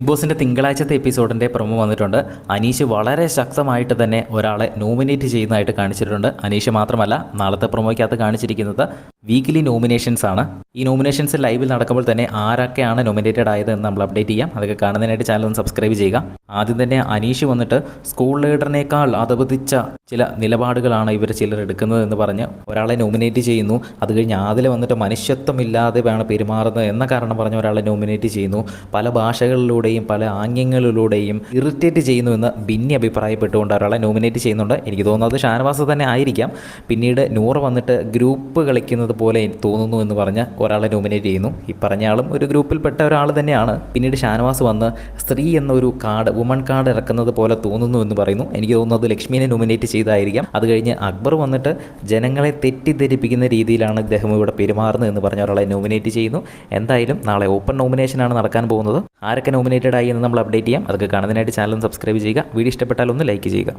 Big ബോസിൻ്റെ തിങ്കളാഴ്ചത്തെ എപ്പിസോഡിൻ്റെ promo വന്നിട്ടുണ്ട്. അനീഷ് വളരെ ശക്തമായിട്ട് തന്നെ ഒരാളെ നോമിനേറ്റ് ചെയ്യുന്നതായിട്ട് കാണിച്ചിട്ടുണ്ട്. അനീഷ് മാത്രമല്ല, നാളത്തെ പ്രൊമോയ്ക്കകത്ത് കാണിച്ചിരിക്കുന്നത് വീക്കിലി നോമിനേഷൻസ് ആണ്. ഈ നോമിനേഷൻസ് ലൈവിൽ നടക്കുമ്പോൾ തന്നെ ആരൊക്കെയാണ് നോമിനേറ്റഡ് ആയത് എന്ന് നമ്മൾ അപ്ഡേറ്റ് ചെയ്യാം. അതൊക്കെ കാണുന്നതിനായിട്ട് ചാനൽ ഒന്ന് സബ്സ്ക്രൈബ് ചെയ്യുക. ആദ്യം തന്നെ അനീഷ് വന്നിട്ട് സ്കൂൾ ലീഡറിനേക്കാൾ അധപതിച്ച ചില നിലപാടുകളാണ് ഇവർ ചിലർ എടുക്കുന്നത് എന്ന് പറഞ്ഞ് ഒരാളെ നോമിനേറ്റ് ചെയ്യുന്നു. അത് കഴിഞ്ഞ് അതിൽ വന്നിട്ട് മനുഷ്യത്വമില്ലാതെ വേണം പെരുമാറുന്നത് എന്ന കാരണം പറഞ്ഞ് ഒരാളെ നോമിനേറ്റ് ചെയ്യുന്നു. പല ഭാഷകളിലൂടെയും പല ആംഗ്യങ്ങളിലൂടെയും ഇറിറ്റേറ്റ് ചെയ്യുന്നുവെന്ന് ബിന്നി അഭിപ്രായപ്പെട്ടുകൊണ്ട് ഒരാളെ നോമിനേറ്റ് ചെയ്യുന്നുണ്ട്. എനിക്ക് തോന്നുന്നത് ഷാനവാസ് തന്നെ ആയിരിക്കാം. പിന്നീട് നൂറ് വന്നിട്ട് ഗ്രൂപ്പ് കളിക്കുന്നത് പോലെ തോന്നുന്നു എന്ന് പറഞ്ഞ് ഒരാളെ നോമിനേറ്റ് ചെയ്യുന്നു. ഈ പറഞ്ഞ ആളും ഒരു ഗ്രൂപ്പിൽപ്പെട്ട ഒരാൾ തന്നെയാണ്. പിന്നീട് ഷാനവാസ് വന്ന് സ്ത്രീ എന്നൊരു കാർഡ്, വുമൺ കാർഡ് ഇറക്കുന്നത് പോലെ തോന്നുന്നു എന്ന് പറയുന്നു. എനിക്ക് തോന്നുന്നത് ലക്ഷ്മിനെ നോമിനേറ്റ് ചെയ്തായിരിക്കാം. അത് കഴിഞ്ഞ് അക്ബർ വന്നിട്ട് ജനങ്ങളെ തെറ്റിദ്ധരിപ്പിക്കുന്ന രീതിയിലാണ് ഇദ്ദേഹം ഇവിടെ പെരുമാറുന്നത് എന്ന് പറഞ്ഞ ഒരാളെ നോമിനേറ്റ് ചെയ്യുന്നു. എന്തായാലും നാളെ ഓപ്പൺ നോമിനേഷനാണ് നടക്കാൻ പോകുന്നത്. ആരൊക്കെ നോമിനേറ്റഡ് ആയി എന്ന് നമ്മൾ അപ്ഡേറ്റ് ചെയ്യാം. അതൊക്കെ കാണുന്നതിനായിട്ട് ചാനൽ സബ്സ്ക്രൈബ് ചെയ്യുക. വീഡിയോ ഇഷ്ടപ്പെട്ടാൽ ഒന്ന് ലൈക്ക് ചെയ്യുക.